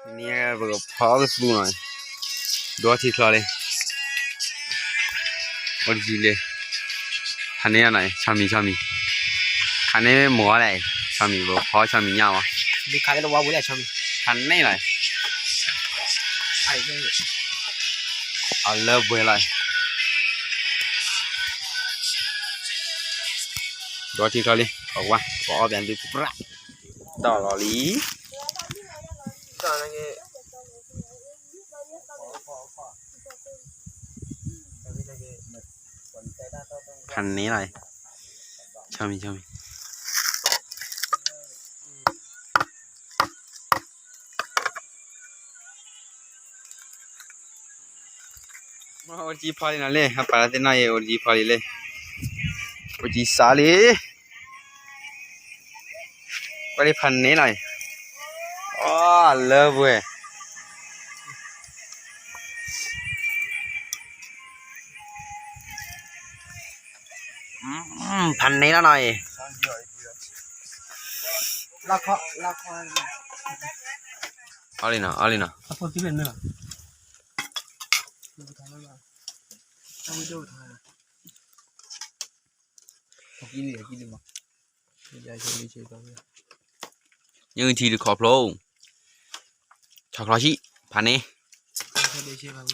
นี่ก็พอก็สูงหน่อยดูที่คลอเลยโอ้ดีเลยคันนี้อะไรชามีคันนี้หมูอะไรชามีบ่พอชามียาวอ่ะดูคันนี้เราว่าบุญแหละชมคันนี้อะไรไอ้เนี่ยเอาเลิฟเว้ยเลยดูที่คลอเลยบอกว่าพอแบบนี้ปุ๊บต่อรอลีตอนนั้นไงคันนี้อะไรชามีโอ้จีพอดีนั่นเลยครับปาราเตน่าเอโอ้จีพอดีเลยโอ้จีสาลีก็ได้พันนี้หน่อยอ๋อเลิฟเว้ยพันนี้แล้วหน่อยราคาเอาเลยนะพอที่เป็นไหมล่ะดูทางแล้วต้องดูทางกินดิมั้งยายชอบไม่ใช่ตัวเนี่ยยังทีหรือขอบโลงช็อกโกแลตชิพันนี้ไม่ใช่บ้าง